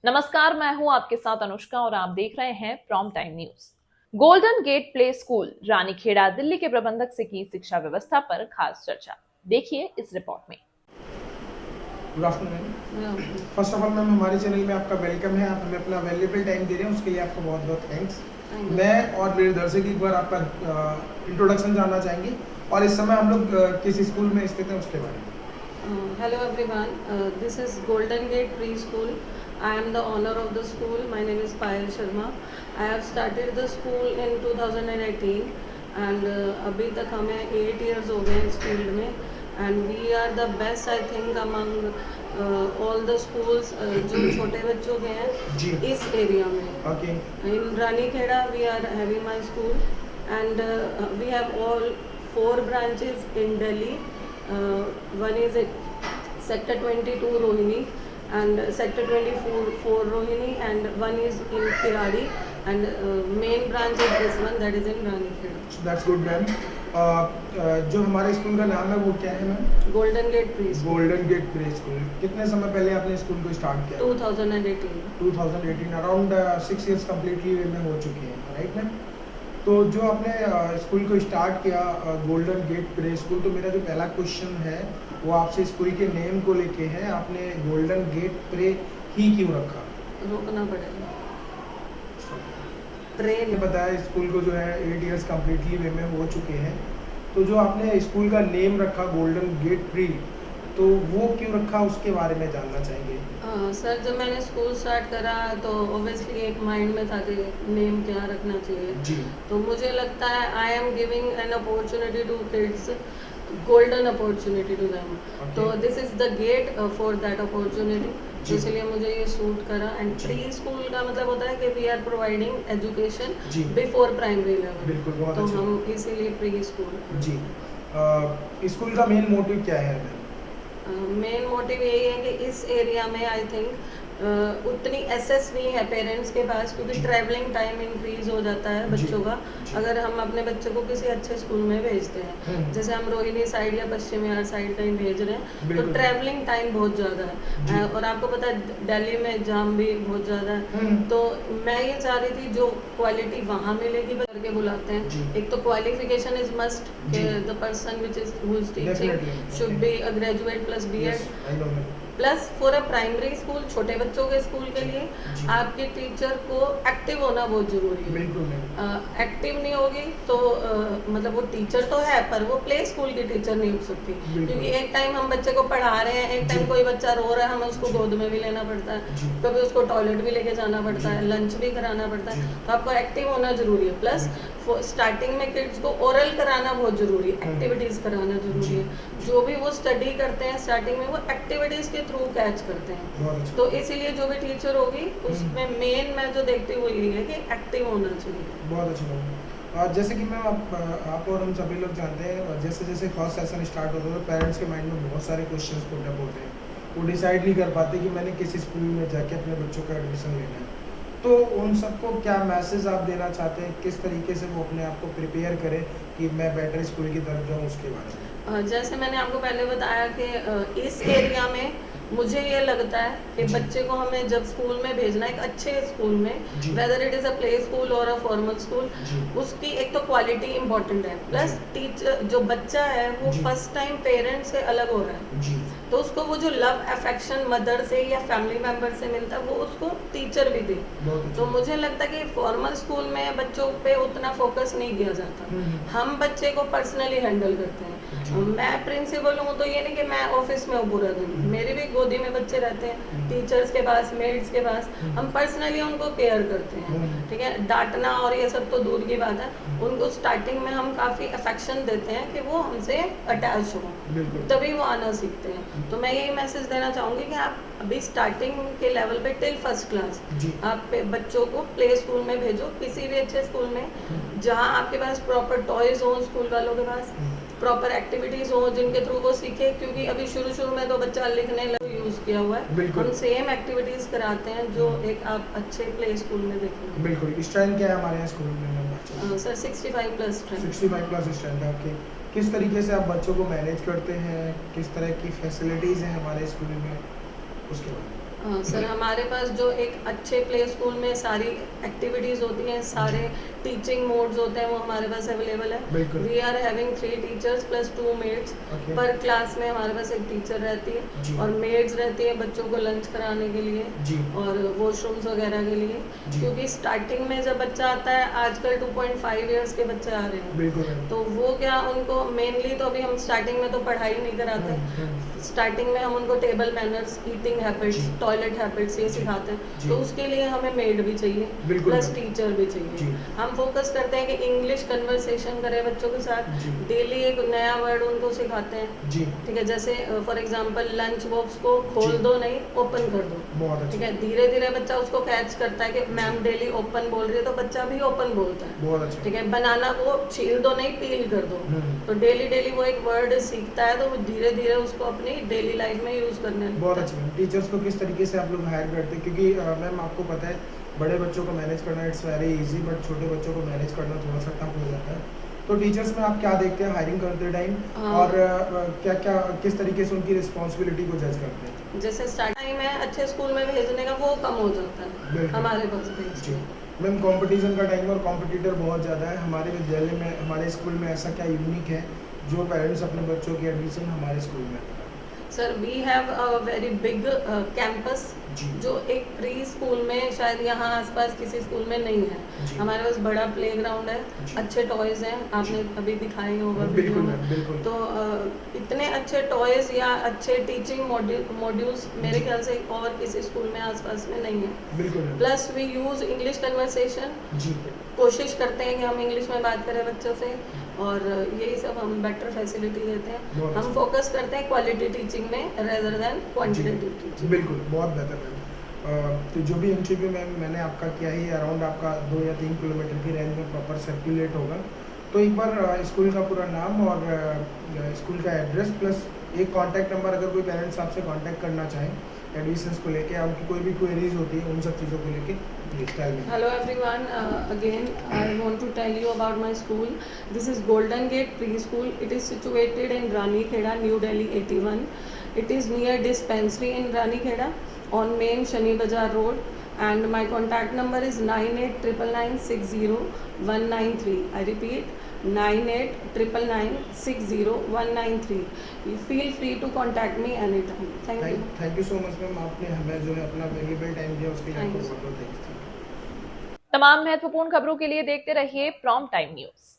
नमस्कार, मैं हूं आपके साथ अनुष्का और आप देख रहे हैं प्रॉम time news. Golden gate play school Ranikheda Delhi के प्रबंधक से की शिक्षा व्यवस्था पर खास चर्चा। देखिए इस रिपोर्ट में। Good afternoon. First of all ma'am, हमारे चैनल में आपका वेलकम है। आप हमें अपना वैल्यूएबल टाइम दे रहे हैं, उसके लिए आपको बहुत बहुत थैंक्स। मैं और मेरे दर्शक एक बार आपका इंट्रोडक्शन जानना चाहेंगे और इस समय हम लोग किस स्कूल में स्थित हैं उसके बारे में। Hello everyone, this is Golden Gate Preschool. I am the owner of the school. My name is Payal Sharma. I have started the school in 2018 and अभी तक हमें 8 years हो गए इस फील्ड में and we are the best I think among all the schools जो छोटे बच्चों के हैं इस एरिया में। Okay. In Ranikeda we are having my school and we have all 4 branches in Delhi. One is at Sector 22 Rohini and Sector 24 Rohini and one is in Kiradi and main branch is this one that is in Ranikhed. So that's good ma'am. जो हमारे school का नाम है वो क्या है ma'am? Golden Gate Preschool. Golden gate play school. कितने समय पहले आपने स्कूल को स्टार्ट किया? 2018. 2018 अराउंड 6 इयर्स कम्प्लीटली में हो चुके हैं, राइट मैम? तो जो आपने स्कूल को स्टार्ट किया गोल्डन गेट प्ले स्कूल, तो मेरा जो पहला क्वेश्चन है वो आपसे स्कूल के नेम को लेके है। आपने गोल्डन गेट प्रे ही क्यों रखा? रोकना पड़ेगा। प्रे ने बताया स्कूल को जो है 8 इयर्स कम्प्लीटली वे में हो चुके हैं, तो जो आपने स्कूल का नेम रखा गोल्डन गेट प्री, तो वो क्यों रखा उसके बारे में जानना चाहेंगे। सर, जब मैंने स्कूल स्टार्ट करा तो ऑब्वियसली एक माइंड में था कि नेम क्या रखना चाहिए जी। तो मुझे लगता है I am giving an opportunity to kids, golden opportunity to them, तो this is the gate for that opportunity, इसलिए मुझे ये सूट करा। एंड प्री स्कूल का मतलब होता है कि we are providing education before primary level, तो हम इसीलिए प्री स्कूल। जी। स्कूल का मेन मोटिव क्या है? मेन मोटिव यही है कि इस एरिया में आई थिंक उतनी एसेस नहीं है पेरेंट्स के पास, क्योंकि ट्रैवलिंग टाइम इंक्रीज हो जाता है बच्चों का अगर हम अपने बच्चों को किसी अच्छे स्कूल में भेजते हैं। जैसे हम रोहिणी साइड या पश्चिम विहार साइड कहीं भेज रहे हैं तो ट्रैवलिंग टाइम बहुत ज़्यादा है और आपको पता है दिल्ली में जाम भी बहुत ज़्यादा है। तो मैं ये चाह रही थी जो क्वालिटी वहाँ मिलेगी करके बुलाते हैं। एक तो qualification is must, the person which is who is teaching should be a graduate plus BEd plus for a primary school, छोटे बच्चों के स्कूल के लिए आपके टीचर को एक्टिव होना बहुत जरूरी है। एक्टिव नहीं होगी तो मतलब वो टीचर तो है पर वो प्ले स्कूल की टीचर नहीं हो सकती, क्योंकि एक टाइम हम बच्चे को पढ़ा रहे हैं, एक टाइम कोई बच्चा रो रहा है, हमें उसको गोद में भी लेना पड़ता है, कभी उसको टॉयलेट भी लेके जाना पड़ता है, लंच भी कराना पड़ता है, तो आपको एक्टिव होना जरूरी है। प्लस स्टार्टिंग में किड्स को ओरल कराना बहुत जरूरी है, एक्टिविटीज कराना जरूरी है। जो भी वो स्टडी करते हैं स्टार्टिंग में वो एक्टिविटीज के थ्रू कैच करते हैं, तो इसीलिए जो भी टीचर होगी उसमें मेन मैं जो देखती हूँ यही है कि एक्टिव होना चाहिए। बहुत अच्छा। और जैसे कि मैम आप और हम सभी लोग जानते हैं, जैसे जैसे फर्स्ट सेशन स्टार्ट होता है तो पेरेंट्स के माइंड में बहुत सारे क्वेश्चंस पुट अप होते हैं, वो डिसाइड नहीं कर पाते कि मैंने किस स्कूल में जाके अपने बच्चों का एडमिशन लेना है। तो उन सबको क्या मैसेज आप देना चाहते हैं, किस तरीके से वो अपने आप को प्रिपेयर करें कि मैं बेटर स्कूल की तरफ जाऊँ, उसके बारे में? जैसे मैंने आपको पहले बताया कि इस एरिया में मुझे ये लगता है कि बच्चे को हमें जब स्कूल में भेजना है एक अच्छे स्कूल में, whether it is a play school और अ फॉर्मल स्कूल, उसकी एक तो क्वालिटी इंपॉर्टेंट है, प्लस टीचर जो बच्चा है वो फर्स्ट टाइम पेरेंट्स से अलग हो रहा है, तो उसको वो जो लव अफेक्शन मदर से या फैमिली मेंबर से मिलता है वो उसको टीचर भी दे। तो मुझे लगता है कि फॉर्मल स्कूल में बच्चों पे उतना फोकस नहीं किया जाता, हम बच्चे को पर्सनली हैंडल करते हैं। मैं प्रिंसिपल हूँ तो ये नहीं कि मैं ऑफिस में हूँ पूरा दिन, मेरे भी गोदी में बच्चे रहते हैं, टीचर्स के पास, मेड्स के पास, हम पर्सनली उनको केयर करते हैं, ठीक है। डांटना और ये सब तो दूर की बात है, उनको स्टार्टिंग में हम काफ़ी अफेक्शन देते हैं कि वो हमसे अटैच हो, तभी वो आना सीखते हैं। तो मैं यही मैसेज देना चाहूँगी कि आप अभी स्टार्टिंग के लेवल पे टिल फर्स्ट क्लास आप बच्चों को प्ले स्कूल में भेजो, किसी भी अच्छे स्कूल में जहाँ आपके पास प्रॉपर टॉयज हो, स्कूल वालों के पास प्रॉपर एक्टिविटीज हो जिनके थ्रू वो सीखे, क्योंकि अभी शुरू में तो बच्चा लिखने यूज किया हुआ है, हम सेम एक्टिविटीज कराते हैं जो एक आप अच्छे प्ले स्कूल में देखेंगे। बिल्कुल। स्ट्रेंथ क्या है हमारे यहाँ स्कूल में? Sir 65 plus strength. 65 plus strength है आपके। किस तरीके से आप बच्चों को मैनेज करते हैं, किस तरह की फैसिलिटीज़ हैं हमारे स्कूल में, उसके बारे में? हाँ सर, हमारे पास जो एक अच्छे प्ले स्कूल में सारी एक्टिविटीज़ होती हैं, सारे टीचिंग मोड्स होते हैं, वो हमारे पास अवेलेबल है। बिल्कुल। We are having 3 teachers plus 2 maids. Okay. पर क्लास में हमारे पास एक टीचर रहती जी। है और मेड्स रहती है बच्चों को लंच कराने के लिए जी। और वॉशरूम्स वगैरह के लिए। जी। क्योंकि स्टार्टिंग में जब बच्चा आता है, आजकल 2.5 ईयर्स के बच्चे आ रहे हैं, बिल्कुल मैम। तो वो क्या उनको मेनली तो अभी हम स्टार्टिंग में तो पढ़ाई नहीं कराते। स्टार्टिंग में हम उनको टेबल मैनर्स, ईटिंग हैबिट्स, जी। टॉयलेट हैबिट्स ये सिखाते हैं। जी। तो उसके लिए हमें मेड भी चाहिए, बिल्कुल प्लस मैम। टीचर भी जी। चाहिए। हम फोकस करते हैं कि इंग्लिश कन्वर्सेशन करें बच्चों के साथ, जी। डेली एक नया वर्ड उनको सिखाते हैं। जी। ठीक है, जैसे फॉर एग्जांपल लंच बॉक्स को खोल जी। दो नहीं, ओपन कर दो। बहुत ठीक अच्छा। है, धीरे धीरे बच्चा उसको कैच करता है कि मैम डेली ओपन बोल रही है, तो बच्चा भी ओपन बोलता है। बहुत अच्छा। ठीक है, बनाना को छील दो नहीं, पील कर दो। तो डेली डेली वो एक वर्ड सीखता है, तो वो धीरे धीरे उसको अपनी डेली लाइफ में यूज करने बहुत लगता है। अच्छा मैम। टीचर्स को किस तरीके से आप लोग हायर करते हैं, क्योंकि मैम आपको पता है बड़े बच्चों को मैनेज करना इट्स वेरी इजी, बट छोटे बच्चों को मैनेज करना थोड़ा सा टफ हो जाता है। तो टीचर्स में आप क्या देखते हैं हायरिंग करते टाइम, हाँ। और क्या क्या किस तरीके से उनकी रिस्पॉन्सिबिलिटी को जज करते हैं? जैसे स्टार्ट टाइम है अच्छे स्कूल में भेजने का, वो कम हो जाता है बिल्कुल। हमारे पास भेज जी के। मैम, कंपटीशन का टाइम और कॉम्पिटिटर बहुत ज़्यादा है। हमारे विद्यालय में, हमारे स्कूल में ऐसा क्या यूनिक है जो पेरेंट्स अपने बच्चों की एडमिशन हमारे स्कूल में? Sir, we have a very big campus, जी। जो एक प्री स्कूल में शायद यहाँ आसपास किसी स्कूल में नहीं है। जी। हमारे पास बड़ा प्लेग्राउंड है, जी। अच्छे टॉयज हैं, आपने अभी दिखाए होगा बिल्कुल वीडियो मैम, में। बिल्कुल। तो इतने अच्छे टॉयज या अच्छे टीचिंग मॉड्यूल्स मेरे जी। ख्याल से और किसी स्कूल में आसपास में नहीं है। बिल्कुल ma'am. Plus we use English conversation, जी। कोशिश करते हैं कि हम इंग्लिश में बात करें बच्चों से, और यही सब हम बेटर फैसिलिटी देते हैं। बहुत हम अच्छा। फोकस करते हैं क्वालिटी टीचिंग में रेदर देन क्वांटिटेटिव टीचिंग। बिल्कुल, बहुत बेहतर मैम। तो जो भी इंटरव्यू मैंने आपका किया ही अराउंड आपका 2 या 3 किलोमीटर की रेंज में प्रॉपर सर्कुलेट होगा। तो एक बार स्कूल का पूरा नाम और स्कूल का एड्रेस प्लस एक कॉन्टैक्ट नंबर, अगर कोई पेरेंट्स आपसे कॉन्टैक्ट करना चाहें एडमिशन्स को लेके, आपकी कोई भी क्वेरीज होती है उन सब चीज़ों को लेके, please tell me. Hello everyone, again I want to tell you about my school. This is Golden Gate Preschool. It is situated in Rani Kheda, New Delhi 81. It is near dispensary in Rani Kheda on main Shani Bazaar Road, and my contact number is 9899960193. I repeat, 9899960193. You feel free to contact me anytime. Thank you. Thank you so much ma'am, आपने हमें जो है अपना valuable time दिया उसके लिए Thank आपको you. बहुत बहुत थैंक्स। तमाम महत्वपूर्ण खबरों के लिए देखते रहिए प्रॉम्प्ट टाइम न्यूज।